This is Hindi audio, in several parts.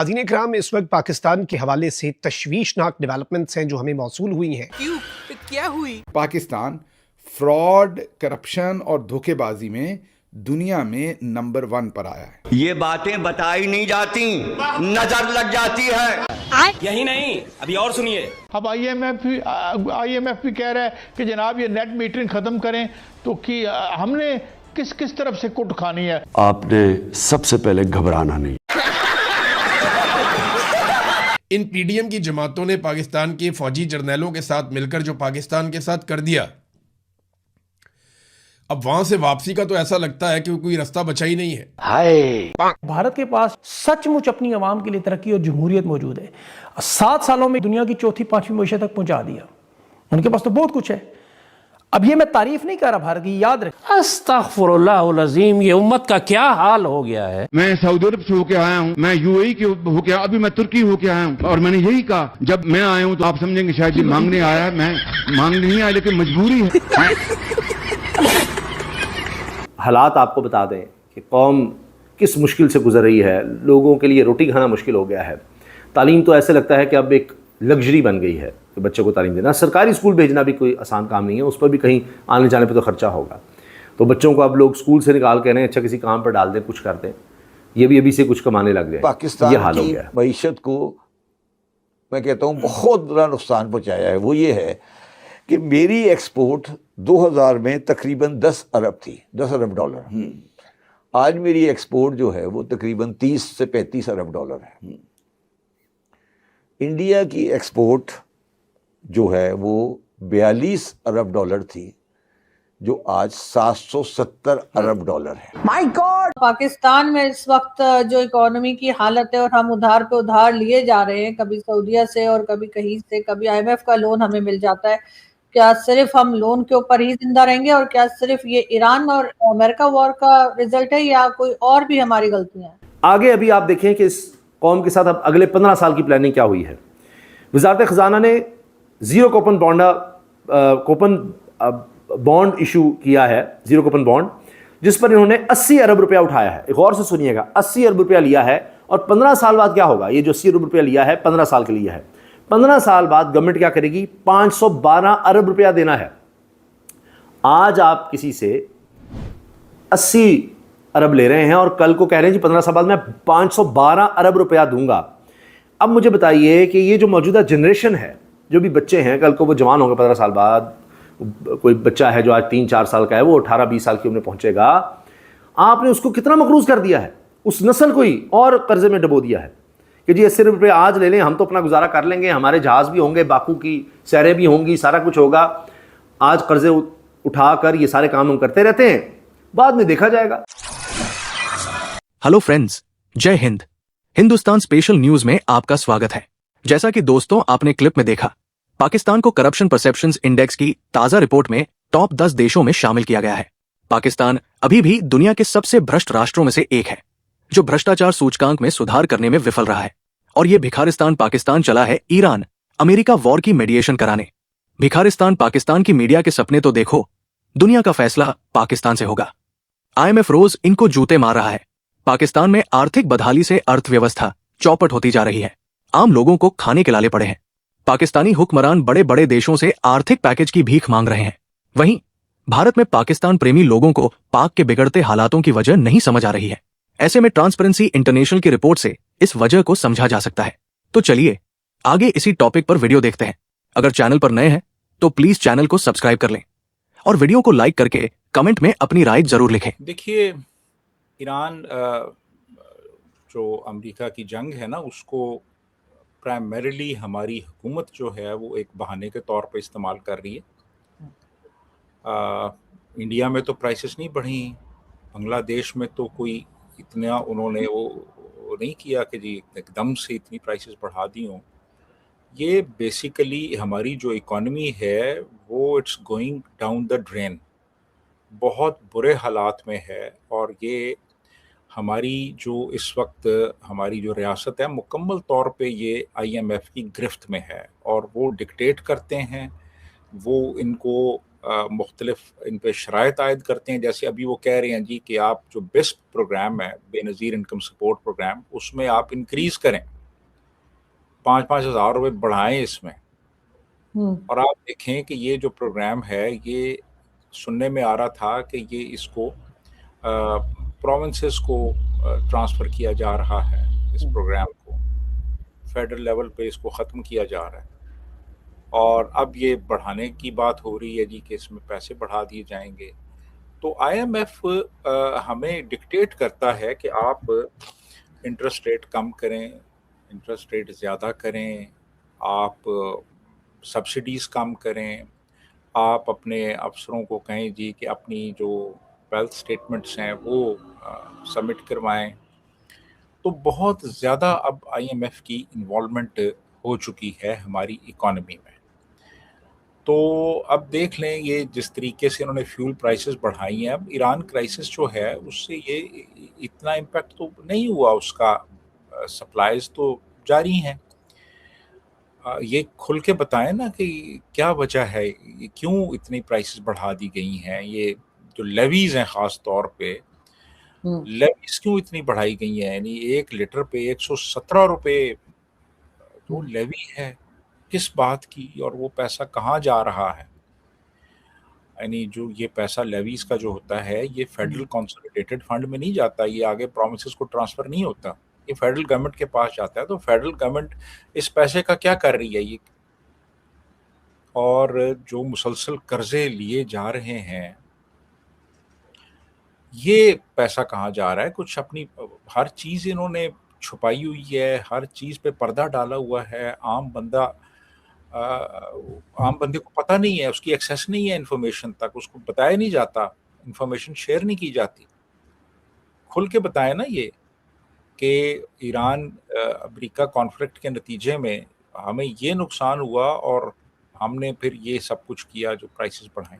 नाज़रीन इकराम, इस वक्त पाकिस्तान के हवाले से तशवीशनाक डेवलपमेंट्स हैं जो हमें मौसूल हुई हैं। क्यों? क्या हुई? पाकिस्तान फ्रॉड, करप्शन और धोखेबाजी में दुनिया में नंबर 1 पर आया है। ये बातें बताई नहीं जाती, नजर लग जाती है। यही नहीं, अभी और सुनिए। अब आईएमएफ भी कह रहा है कि जनाब ये नेट मीटरिंग खत्म करें, तो कि हमने किस किस तरफ से कुट खानी है। आपने सबसे पहले घबराना नहीं। इन पीडीएम की जमातों ने पाकिस्तान के फौजी जर्नैलों के साथ मिलकर जो पाकिस्तान के साथ कर दिया, अब वहां से वापसी का तो ऐसा लगता है कि कोई रास्ता बचा ही नहीं है। हाय, भारत के पास सचमुच अपनी आवाम के लिए तरक्की और जमहूरियत मौजूद है। 7 सालों में दुनिया की चौथी 5वीं मईशत तक पहुंचा दिया। उनके पास तो बहुत कुछ है। अब ये मैं तारीफ नहीं कर रहा भारत की, याद रख। अस्तगफुरुल्लाह अज़ीम, ये उम्मत का क्या हाल हो गया है। मैं सऊदी अरब से होके आया हूँ, मैं यूएई के होके, अभी मैं तुर्की होके आया हूँ, और मैंने यही कहा जब मैं आया हूँ तो आप समझेंगे शायद ये मांगने आया है। मैं मांगने नहीं आया, लेकिन मजबूरी है। हालात आपको बता दें कि कौम किस मुश्किल से गुजर रही है। लोगों के लिए रोटी खाना मुश्किल हो गया है। तालीम तो ऐसे लगता है कि अब एक लग्जरी बन गई है कि बच्चे को तालीम देना। सरकारी स्कूल भेजना भी कोई आसान काम नहीं है, उस पर भी कहीं आने जाने पर तो खर्चा होगा। तो बच्चों को अब लोग स्कूल से निकाल के अच्छा किसी काम पर डाल दें, कुछ कर दें, ये भी अभी से कुछ कमाने लग जाए। पाकिस्तान की मईशत को मैं कहता हूँ बहुत बड़ा नुकसान पहुँचाया है। वो ये है कि मेरी एक्सपोर्ट 2000 में तकरीबन 10 अरब थी, 10 अरब डॉलर। आज मेरी एक्सपोर्ट जो है वो तकरीबन 30 से 35 अरब डॉलर है। इंडिया की एक्सपोर्ट जो है वो 42 अरब डॉलर थी, जो आज 770 अरब डॉलर है। My god! पाकिस्तान में इस वक्त जो इकोनॉमी की हालत है, और हम उधार पे उधार लिए जा रहे हैं, कभी सऊदीया से और कभी कहीं से, कभी आईएमएफ का लोन हमें मिल जाता है। क्या सिर्फ हम लोन के ऊपर ही जिंदा रहेंगे, और क्या सिर्फ ये ईरान और अमेरिका वॉर का रिजल्ट है, या कोई और भी हमारी गलतियां हैं? आगे अभी आप देखें कि इस कौम के साथ अब अगले 15 साल की प्लानिंग क्या हुई है। वजारत खजाना ने जीरो कूपन बॉन्ड इशू किया है, जीरो कूपन बॉन्ड, जिस पर इन्होंने 80 अरब रुपया उठाया है। एक गौर से सुनिएगा, 80 अरब रुपया लिया है, और 15 साल बाद क्या होगा। ये जो 80 अरब रुपया लिया है 15 साल के लिए है। 15 साल बाद गवर्नमेंट क्या करेगी, 512 अरब रुपया देना है। आज आप किसी से 80 अरब ले रहे हैं और कल को कह रहे हैं जी 15 साल बाद मैं 512 अरब रुपया दूंगा। अब मुझे बताइए कि ये जो मौजूदा जनरेशन है, जो भी बच्चे हैं, कल को वो जवान होंगे 15 साल बाद। कोई बच्चा है जो आज 3-4 साल का है, वो 18-20 साल की उम्र पहुंचेगा। आपने उसको कितना मकरूज कर दिया है, उस नस्ल को ही और कर्जे में डबो दिया है कि जी 80 रुपये आज ले लें, हम तो अपना गुजारा कर लेंगे, हमारे जहाज भी होंगे, बाकू की सैरें भी होंगी, सारा कुछ होगा। आज कर्जे उठाकर ये सारे काम हम करते रहते हैं, बाद में देखा जाएगा। हेलो फ्रेंड्स, जय हिंद। हिंदुस्तान स्पेशल न्यूज में आपका स्वागत है। जैसा कि दोस्तों आपने क्लिप में देखा, पाकिस्तान को करप्शन परसेप्शंस इंडेक्स की ताजा रिपोर्ट में टॉप 10 देशों में शामिल किया गया है। पाकिस्तान अभी भी दुनिया के सबसे भ्रष्ट राष्ट्रों में से एक है, जो भ्रष्टाचार सूचकांक में सुधार करने में विफल रहा है। और ये भिखारिस्तान पाकिस्तान चला है ईरान अमेरिका वॉर की मीडिएशन कराने। भिखारिस्तान पाकिस्तान की मीडिया के सपने तो देखो, दुनिया का फैसला पाकिस्तान से होगा। आईएमएफ रोज इनको जूते मार रहा है। पाकिस्तान में आर्थिक बदहाली से अर्थव्यवस्था चौपट होती जा रही है। आम लोगों को खाने के लाले पड़े हैं। पाकिस्तानी हुक्मरान बड़े बड़े देशों से आर्थिक पैकेज की भीख मांग रहे हैं। वहीं भारत में पाकिस्तान प्रेमी लोगों को पाक के बिगड़ते हालातों की वजह नहीं समझ आ रही है। ऐसे में ट्रांसपेरेंसी इंटरनेशनल की रिपोर्ट से इस वजह को समझा जा सकता है। तो चलिए आगे इसी टॉपिक पर वीडियो देखते हैं। अगर चैनल पर नए हैं तो प्लीज चैनल को सब्सक्राइब कर लें और वीडियो को लाइक करके कमेंट में अपनी राय जरूर लिखें। देखिए, ईरान जो अमेरिका की जंग है ना, उसको प्राइमरीली हमारी हुकूमत जो है वो एक बहाने के तौर पे इस्तेमाल कर रही है। इंडिया में तो प्राइसेस नहीं बढ़ी, बांग्लादेश में तो कोई इतना उन्होंने वो नहीं किया कि जी एकदम से इतनी प्राइसेस बढ़ा दी हों। ये बेसिकली हमारी जो इकॉनमी है वो it's going down the drain, बहुत बुरे हालात में है। और ये हमारी जो इस वक्त हमारी जो रियासत है मुकम्मल तौर पे ये आईएमएफ की गिरफ्त में है, और वो डिक्टेट करते हैं, वो इनको मुख्तलिफ इन पे शराइत आयद करते हैं। जैसे अभी वो कह रहे हैं जी कि आप जो बेस्ट प्रोग्राम है बेनज़ीर इनकम सपोर्ट प्रोग्राम, उसमें आप इंक्रीज़ करें, 5-5 हज़ार रुपये बढ़ाएं इसमें। और आप देखें कि ये जो प्रोग्राम है, ये सुनने में आ रहा था कि ये इसको प्रोविंसेस को ट्रांसफ़र किया जा रहा है, इस प्रोग्राम को फेडरल लेवल पे इसको ख़त्म किया जा रहा है। और अब ये बढ़ाने की बात हो रही है जी कि इसमें पैसे बढ़ा दिए जाएंगे। तो IMF हमें डिक्टेट करता है कि आप इंटरेस्ट रेट कम करें, इंटरेस्ट रेट ज़्यादा करें, आप सब्सिडीज़ कम करें, आप अपने अफसरों को कहें जी कि अपनी जो वेल्थ स्टेटमेंट्स हैं वो सबमिट करवाएं। तो बहुत ज़्यादा अब IMF की इन्वॉल्वमेंट हो चुकी है हमारी इकॉनमी में। तो अब देख लें ये जिस तरीके से इन्होंने फ्यूल प्राइसेस बढ़ाई हैं, अब ईरान क्राइसिस जो है उससे ये इतना इम्पैक्ट तो नहीं हुआ, उसका सप्लाईज तो जारी हैं। ये खुल के बताएं ना कि क्या वजह है, क्यों इतनी प्राइसेस बढ़ा दी गई हैं। ये जो लेवीज़ हैं ख़ास तौर पे, लेवीज़ क्यों इतनी बढ़ाई गई हैं? यानी 1 लीटर पे 117 रुपये तो लेवी है, किस बात की, और वो पैसा कहाँ जा रहा है? यानी जो ये पैसा लेवीज़ का जो होता है, ये फेडरल कंसोलिडेटेड फंड में नहीं जाता, ये आगे प्रोविंसेस को ट्रांसफ़र नहीं होता, ये फेडरल गवर्नमेंट के पास जाता है। तो फेडरल गवर्नमेंट इस पैसे का क्या कर रही है ये? और जो मुसलसल कर्जे लिए जा रहे हैं, ये पैसा कहाँ जा रहा है? कुछ अपनी हर चीज़ इन्होंने छुपाई हुई है, हर चीज़ पे पर्दा डाला हुआ है। आम बंदे को पता नहीं है, उसकी एक्सेस नहीं है इन्फॉर्मेशन तक, उसको बताया नहीं जाता, इन्फॉर्मेशन शेयर नहीं की जाती। खुल के बताएं ना ये कि ईरान अमेरिका कॉन्फ्लिक्ट के नतीजे में हमें ये नुकसान हुआ और हमने फिर ये सब कुछ किया जो प्राइसेस बढ़ाएं।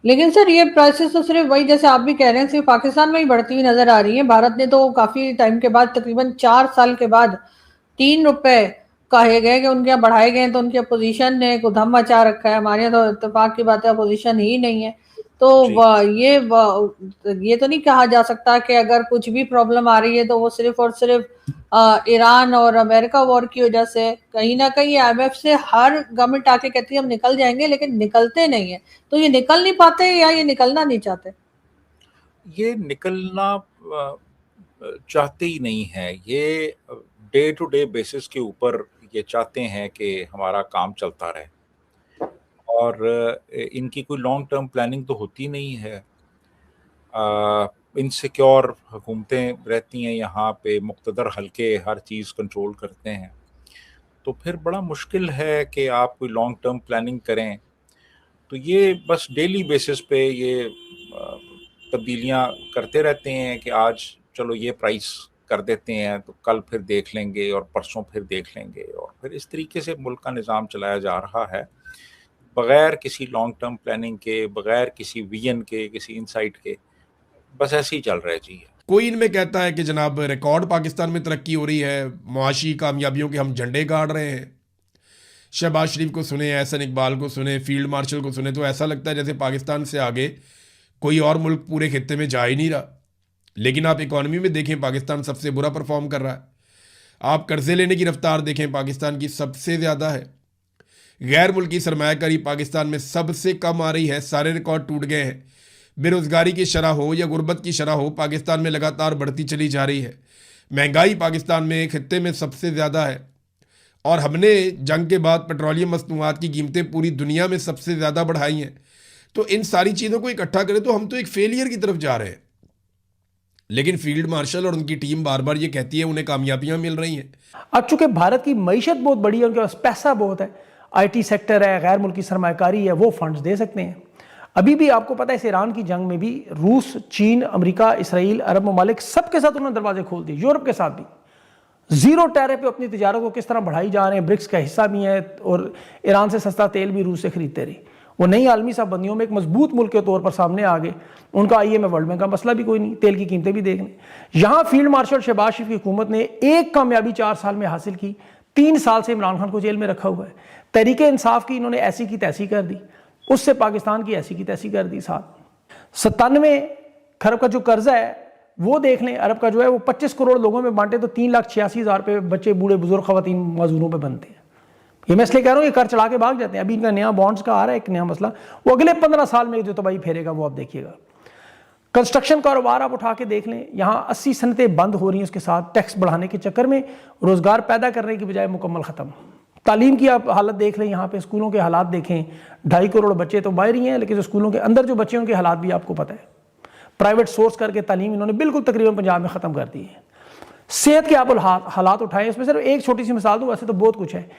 लेकिन सर ये प्राइसेस तो सिर्फ वही, जैसे आप भी कह रहे हैं, सिर्फ पाकिस्तान में ही बढ़ती हुई नजर आ रही है। भारत ने तो काफी टाइम के बाद, तकरीबन 4 साल के बाद 3 रुपए कहे गए कि उनके यहाँ बढ़ाए गए, तो उनकी अपोजिशन ने एक उधम मचा रखा है। हमारे यहाँ तो इत्तेफाक की बात है, अपोजिशन ही नहीं है। तो ये तो नहीं कहा जा सकता कि अगर कुछ भी प्रॉब्लम आ रही है तो वो सिर्फ और सिर्फ ईरान और अमेरिका वॉर की वजह से। कहीं ना कहीं IMF से हर गवर्नमेंट आके कहती है हम निकल जाएंगे, लेकिन निकलते नहीं है। तो ये निकल नहीं पाते या ये निकलना नहीं चाहते? ये निकलना चाहते ही नहीं है, ये डे टू डे बेसिस के ऊपर ये चाहते हैं कि हमारा काम चलता रहे, और इनकी कोई लॉन्ग टर्म प्लानिंग तो होती नहीं है। इनसिक्योर हुकूमतें रहती हैं यहाँ पे, मुक़्तदर हल्के हर चीज़ कंट्रोल करते हैं, तो फिर बड़ा मुश्किल है कि आप कोई लॉन्ग टर्म प्लानिंग करें। तो ये बस डेली बेसिस पे ये तब्दीलियाँ करते रहते हैं कि आज चलो ये प्राइस कर देते हैं, तो कल फिर देख लेंगे और परसों फिर देख लेंगे, और फिर इस तरीके से मुल्क का निज़ाम चलाया जा रहा है बग़ैर किसी लॉन्ग टर्म प्लानिंग के, बग़ैर किसी विजन के, किसी इनसाइट के। बस ऐसे ही चल रहा है जी। कोई इनमें कहता है कि जनाब रिकॉर्ड पाकिस्तान में तरक्की हो रही है, मुआशी कामयाबियों के हम झंडे गाड़ रहे हैं। शहबाज शरीफ को सुने, एहसन इकबाल को सुने, फील्ड मार्शल को सुने, तो ऐसा लगता है जैसे पाकिस्तान से आगे कोई और मुल्क पूरे खित्ते में जा ही नहीं रहा। लेकिन आप इकॉनमी में देखें, पाकिस्तान सबसे बुरा परफॉर्म कर रहा है। आप कर्जे लेने की रफ्तार देखें, पाकिस्तान की सबसे ज़्यादा है। गैर मुल्की सरमायाकारी पाकिस्तान में सबसे कम आ रही है, सारे रिकॉर्ड टूट गए हैं। बेरोज़गारी की शरह हो या गुर्बत की शरह हो, पाकिस्तान में लगातार बढ़ती चली जा रही है। महंगाई पाकिस्तान में खित्ते में सबसे ज़्यादा है, और हमने जंग के बाद पेट्रोलियम मसनूआत की कीमतें पूरी दुनिया में सबसे ज़्यादा बढ़ाई हैं। तो इन सारी चीज़ों को इकट्ठा करें तो हम तो एक फेलियर की तरफ जा रहे हैं। लेकिन फील्ड मार्शल और उनकी टीम बार बार ये कहती है उन्हें कामयाबियाँ मिल रही हैं। अब चूंकि भारत की मईशत बहुत बड़ी है, उनके पास पैसा बहुत है, IT सेक्टर है, गैर मुल्की सरमायाकारी है, वो फंड्स दे सकते हैं। अभी भी आपको पता है इस ईरान की जंग में भी रूस, चीन, अमेरिका, इसराइल, अरब ममालिक सबके साथ उन्होंने दरवाजे खोल दिए। यूरोप के साथ भी ज़ीरो टैरिफ पे अपनी तिजारत को किस तरह बढ़ाई जा रहे हैं। ब्रिक्स का हिस्सा भी है, और ईरान से सस्ता तेल भी रूस से खरीदते रहे। वो नई आलमी साहबंदियों में एक मजबूत मुल्क के तौर पर सामने आ गए। उनका IMF वर्ल्ड बैंक का मसला भी कोई नहीं, तेल की कीमतें भी देख लें। यहाँ फील्ड मार्शल शहबाज शरीफ की हुकूमत ने एक कामयाबी 4 साल में हासिल की। 3 साल से इमरान खान को जेल में रखा हुआ है। तहरीक इंसाफ की इन्होंने ऐसी की तैसी कर दी। उससे पाकिस्तान की ऐसी की तैसी कर दी। साथ 97 खरब का जो कर्जा है वो देख लें, अरब का जो है वो 25 करोड़ लोगों में बांटे तो 3,86,000 रुपये बच्चे, बूढ़े, बुजुर्ग, खवातीन, मजदूरों पे बनते हैं। ये मैं इसलिए कह रहा हूँ ये कर चढ़ा के भाग जाते हैं। अभी इनका नया बॉन्ड्स का आ रहा है एक नया मसला, वो अगले 15 साल में जो तबाही फेरेगा वो आप देखिएगा। कंस्ट्रक्शन कारोबार आप उठा के देख लें, यहाँ 80 सनतें बंद हो रही हैं, उसके साथ टैक्स बढ़ाने के चक्कर में रोज़गार पैदा करने की बजाय मुकम्मल ख़त्म। तालीम की आप हालत देख लें, यहाँ पे स्कूलों के हालात देखें, 2.5 करोड़ बच्चे तो बाहर ही हैं, लेकिन जो स्कूलों के अंदर जो बच्चे हैं उनके हालात भी आपको पता है। प्राइवेट सोर्स करके तालीम इन्होंने बिल्कुल तकरीबन पंजाब में ख़त्म कर दी है। सेहत के आप हालात उठाएं, इसमें सिर्फ एक छोटी सी मिसाल दूँ, वैसे तो बहुत कुछ है।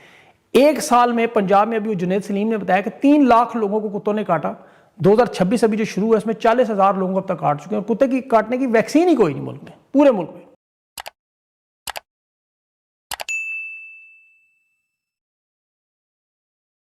एक साल में पंजाब में अभी जुनैद सलीम ने बताया कि 3 लाख लोगों को कुत्तों ने काटा। 2026 अभी जो शुरू है इसमें 40,000 लोगों को अब तक काट चुके हैं, और कुत्ते की काटने की वैक्सीन ही कोई नहीं मुल्क में, पूरे मुल्क में।